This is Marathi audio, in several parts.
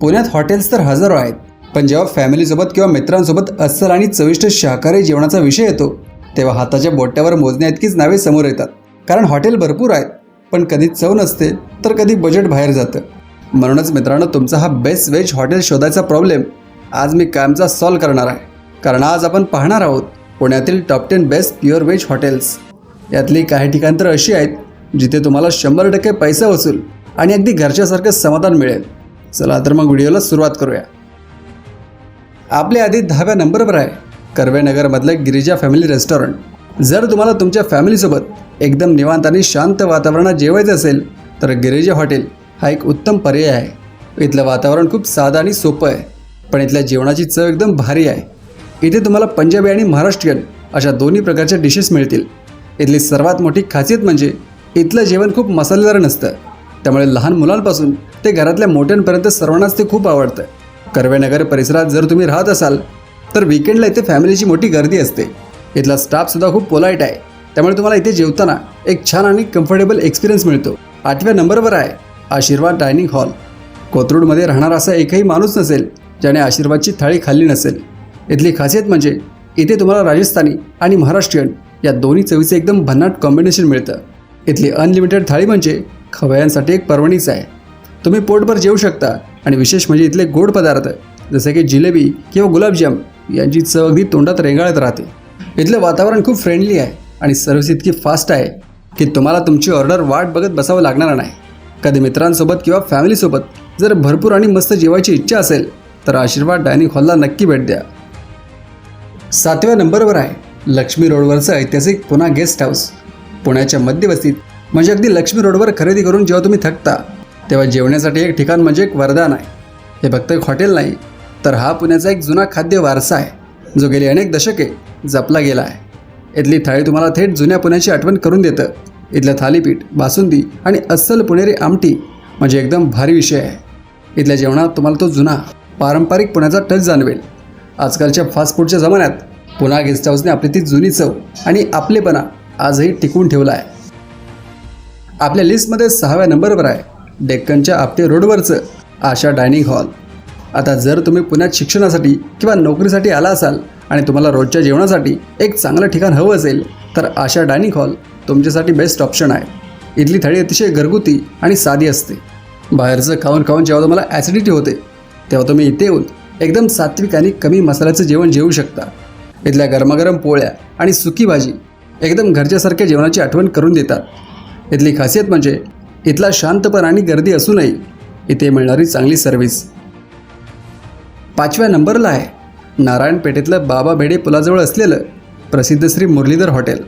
पुण्यात हॉटेल्स तर हजारो आहेत, पण जेव्हा फॅमिलीसोबत किंवा मित्रांसोबत अस्सल आणि चविष्ट शाकाहारी जेवणाचा विषय येतो तेव्हा हाताच्या बोटावर मोजण्याइतकीच नावे समोर येतात. कारण हॉटेल भरपूर आहेत, पण कधी चव नसते तर कधी बजेट बाहेर जातं. म्हणूनच मित्रांनो, तुमचा हा बेस्ट व्हेज हॉटेल शोधायचा प्रॉब्लेम आज मी कायमचा सॉल्व्ह करणार आहे. कारण आज आपण पाहणार आहोत पुण्यातील top 10 best pure veg hotels. यातली काही ठिकाण तर अशी आहेत जिथे तुम्हाला 100% पैसा वसूल आणि अगदी घरच्यासारखं समाधान मिळेल. चला तर मग व्हिडिओला सुरुवात करूया. आपल्या आधी 10व्या नंबरवर आहे कर्वेनगरमधलं गिरिजा फॅमिली रेस्टॉरंट. जर तुम्हाला तुमच्या फॅमिलीसोबत एकदम निवांत आणि शांत वातावरणात जेवायचं असेल तर गिरिजा हॉटेल हा एक उत्तम पर्याय आहे. इथलं वातावरण खूप साधं आणि सोपं आहे, पण इथल्या जेवणाची चव एकदम भारी आहे. इथे तुम्हाला पंजाबी आणि महाराष्ट्रीयन अशा दोन्ही प्रकारच्या डिशेस मिळतील. इथली सर्वात मोठी खासियत म्हणजे इथलं जेवण खूप मसालेदार नसतं, त्यामुळे लहान मुलांपासून ते घरातल्या मोठ्यांपर्यंत सर्वांनाच ते खूप आवडतं. कर्वेनगर परिसरात जर तुम्ही राहत असाल तर विकेंडला इथे फॅमिलीची मोठी गर्दी असते. इथला स्टाफसुद्धा खूप पोलाईट आहे, त्यामुळे तुम्हाला इथे जेवताना एक छान आणि कम्फर्टेबल एक्सपिरियन्स मिळतो. 8व्या नंबरवर आहे आशीर्वाद डायनिंग हॉल. कोथरूडमध्ये राहणारा असा एकही माणूस नसेल ज्याने आशीर्वादची थाळी खाल्ली नसेल. इथली खासियत म्हणजे इथे तुम्हाला राजस्थानी आणि महाराष्ट्रीयन या दोन्ही चवीचे एकदम भन्नाट कॉम्बिनेशन मिळतं. इथली अनलिमिटेड थाळी म्हणजे खवय्यांसाठी एक पर्वणीच आहे. तुम्ही पोटभर जेवू शकता आणि विशेष म्हणजे इथले गोड पदार्थ जसे की जिलेबी किंवा गुलाबजाम यांची चव अगदी तोंडात रेंगाळत राहते. इथलं वातावरण खूप फ्रेंडली आहे आणि सर्व्हिस इतकी फास्ट आहे की तुम्हाला तुमची ऑर्डर वाट बघत बसावं लागणार नाही. कधी मित्रांसोबत किंवा फॅमिलीसोबत जर भरपूर आणि मस्त जेवायची इच्छा असेल तर आशीर्वाद डायनिंग हॉलला नक्की भेट द्या. 7व्या नंबरवर आहे लक्ष्मी रोडवरचं ऐतिहासिक पुणा गेस्ट हाऊस. पुण्याच्या मध्यवस्तीत म्हणजे अगदी लक्ष्मी रोडवर खरेदी करून जेव्हा तुम्ही थकता तेव्हा जेवण्यासाठी एक ठिकाण म्हणजे एक वरदान आहे. हे फक्त एक हॉटेल नाही, तर हा पुण्याचा एक जुना खाद्य वारसा आहे जो गेली अनेक दशके जपला गेला आहे. इथली थाळी तुम्हाला थेट जुन्या पुण्याची आठवण करून देतं. इथलं थालीपीठ, बासुंदी आणि अस्सल पुणेरी आमटी म्हणजे एकदम भारी विषय आहे. इथल्या जेवणात तुम्हाला तो जुना पारंपरिक पुण्याचा टच जाणवेल. आजकालच्या फास्ट फूडच्या जमान्यात पुणा गेस्ट हाऊसने आपली ती जुनी चव आणि आपलेपणा आजही टिकवून ठेवला आहे. आपल्या लिस्टमध्ये 6व्या नंबरवर आहे डेक्कनच्या आपटे रोडवरचं आशा डायनिंग हॉल. आता जर तुम्ही पुण्यात शिक्षणासाठी किंवा नोकरीसाठी आला असाल आणि तुम्हाला रोजच्या जेवणासाठी एक चांगलं ठिकाण हवं असेल तर आशा डायनिंग हॉल तुमच्यासाठी बेस्ट ऑप्शन आहे. इथली थाळी अतिशय घरगुती आणि साधी असते. बाहेरचं खाऊन खाऊन जेव्हा तुम्हाला ॲसिडिटी होते तेव्हा तुम्ही इथे येऊन एकदम सात्विक आणि कमी मसाल्याचं जेवण जेवू शकता. इथल्या गरमागरम पोळ्या आणि सुकी भाजी एकदम घरच्यासारख्या जेवणाची आठवण करून देतात. इथली खासियत म्हणजे इथला शांतपणा आणि गर्दी असूनही इथे मिळणारी चांगली सर्व्हिस. 5व्या नंबरला आहे नारायणपेठेतलं बाबा भेडे पुलाजवळ असलेलं प्रसिद्ध श्री मुरलीधर हॉटेल.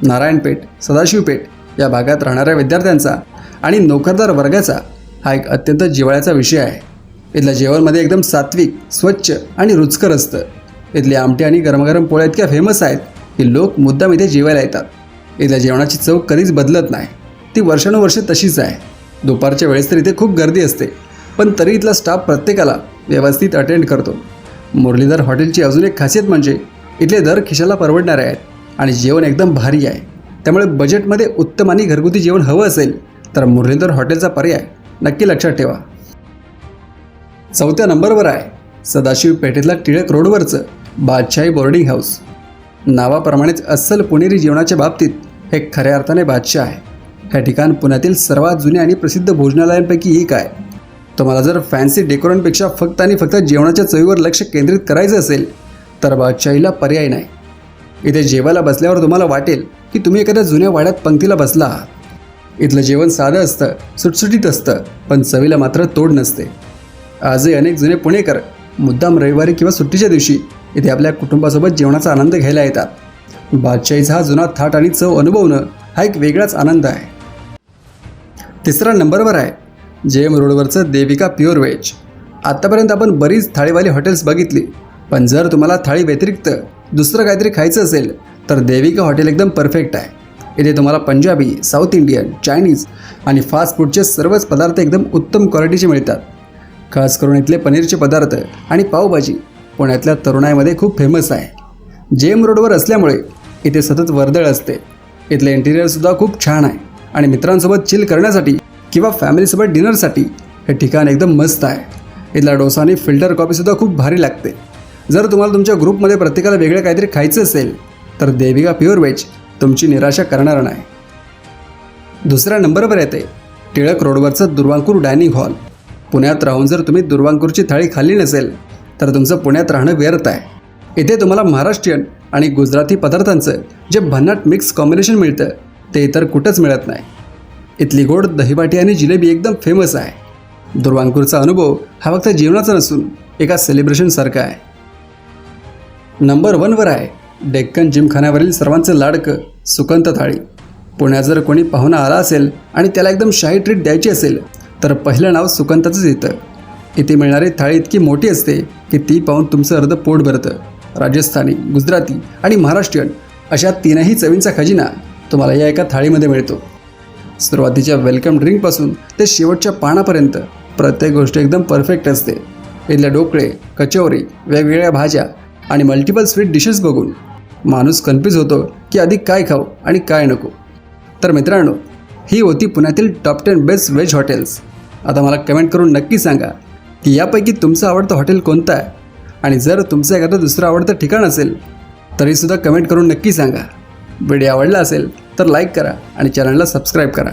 नारायणपेठ, सदाशिवपेठ या भागात राहणाऱ्या विद्यार्थ्यांचा आणि नोकरदार वर्गाचा हा एक अत्यंत जिव्हाळ्याचा विषय आहे. इथल्या जेवणमध्ये एकदम सात्विक, स्वच्छ आणि रुचकर असतं. इथली आमटी आणि गरमागरम पोळ्या इतक्या फेमस आहेत की लोक मुद्दाम इथे जेवायला येतात. इथल्या जेवणाची चव कधीच बदलत नाही, ती वर्षानुवर्षे तशीच आहे. दुपारच्या वेळेस तर इथे खूप गर्दी असते, पण तरी इथला स्टाफ प्रत्येकाला व्यवस्थित अटेंड करतो. मुरलीधर हॉटेलची अजून एक खासियत म्हणजे इथले दर खिशाला परवडणारे आहेत आणि जेवण एकदम भारी आहे. त्यामुळे बजेटमध्ये उत्तम आणि घरगुती जेवण हवं असेल तर मुरलीधर हॉटेलचा पर्याय नक्की लक्षात ठेवा. 4थ्या नंबरवर आहे सदाशिव पेठेतला टिळक रोडवरचं बादशाही बोर्डिंग हाऊस. नावाप्रमाणेच अस्सल पुणेरी जेवणाच्या बाबतीत हे खऱ्या अर्थाने बादशाह आहे. हे ठिकाण पुण्यातील सर्वात जुने आणि प्रसिद्ध भोजनालयांपैकी एक आहे. तुम्हाला जर फॅन्सी डेकोरांपेक्षा फक्त आणि फक्त जेवणाच्या चवीवर लक्ष केंद्रित करायचं असेल तर बादशाहीला पर्याय नाही. इथे जेवायला बसल्यावर तुम्हाला वाटेल की तुम्ही एखाद्या जुन्या वाड्यात पंक्तीला बसला आहात. इथलं जेवण साधं असतं, सुटसुटीत असतं, पण चवीला मात्र तोड नसते. आजही अनेक जुने पुणेकर मुद्दाम रविवारी किंवा सुट्टीच्या दिवशी इथे आपल्या कुटुंबासोबत जेवणाचा आनंद घ्यायला येतात. बादशाहीचा हा जुना थाट आणि चव अनुभवणं हा एक वेगळाच आनंद आहे. 3ऱ्या नंबरवर आहे JM रोडवरचं देविका प्युअर व्हेज. आत्तापर्यंत आपण बरीच थाळीवाली हॉटेल्स बघितली, पण जर तुम्हाला थाळी व्यतिरिक्त दुसरं काहीतरी खायचं असेल तर देविका हॉटेल एकदम परफेक्ट आहे. इथे तुम्हाला पंजाबी, साऊथ इंडियन, चायनीज आणि फास्ट फूडचे सर्वच पदार्थ एकदम उत्तम क्वालिटीचे मिळतात. खास करून इथले पनीरचे पदार्थ आणि पावभाजी पुण्यातल्या तरुणाईमध्ये खूप फेमस आहे. JM रोडवर असल्यामुळे इथे सतत वर्दळ असते. इथलं इंटिरियरसुद्धा खूप छान आहे आणि मित्रांसोबत चिल करण्यासाठी किंवा फॅमिलीसोबत डिनरसाठी हे ठिकाण एकदम मस्त आहे. इथला डोसा आणि फिल्टर कॉफीसुद्धा खूप भारी लागते. जर तुम्हाला तुमच्या ग्रुपमध्ये प्रत्येकाला वेगळं काहीतरी खायचं असेल तर देविका प्युअर व्हेज तुमची निराशा करणार नाही. दुसऱ्या नंबरवर येते टिळक रोडवरचं दुर्वांकूर डायनिंग हॉल. पुण्यात राहून जर तुम्ही दुर्वांकूरची थाळी खाल्ली नसेल तर तुमचं पुण्यात राहणं व्यर्थ आहे. इथे तुम्हाला महाराष्ट्रीयन आणि गुजराती पदार्थांचं जे भन्नाट मिक्स कॉम्बिनेशन मिळतं ते इतर कुठंच मिळत नाही. इथली गोड दहीबाटी आणि जिलेबी एकदम फेमस आहे. दुर्वांकूरचा अनुभव हा फक्त जेवणाचा नसून एका सेलिब्रेशनसारखा आहे. नंबर 1वर आहे डेक्कन जिमखान्यावरील सर्वांचं लाडकं सुकंत थाळी. पुण्यात जर कोणी पाहुणा आला असेल आणि त्याला एकदम शाही ट्रीट द्यायची असेल तर पहिलं नाव सुकंताचंच येतं. इथे मिळणारी थाळी इतकी मोठी असते की ती पाहून तुमचं अर्ध पोट भरतं. राजस्थानी, गुजराती आणि महाराष्ट्रीयन अशा तीनही चवींचा खजिना तुम्हाला या एका थाळीमध्ये मिळतो. सुरुवातीच्या वेलकम ड्रिंकपासून ते शेवटच्या पानापर्यंत प्रत्येक गोष्ट एकदम परफेक्ट असते. इथले ढोकळे, कचोरी, वेगवेगळ्या भाज्या आणि मल्टिपल स्वीट डिशेस बघून माणूस कन्फ्यूज होतो की आधी काय खाऊ आणि काय नको. तर मित्रांनो, ही होती पुण्यातील टॉप 10 बेस्ट व्हेज हॉटेल्स. आता मला कमेंट करून नक्की सांगा की यापैकी तुमचं आवडतं हॉटेल कोणतं आहे, आणि जर तुमचं एखादं दुसरं आवडतं ठिकाण असेल तरीसुद्धा कमेंट करून नक्की सांगा. व्हिडिओ आवडला असेल तर लाईक करा आणि चॅनलला सबस्क्राईब करा.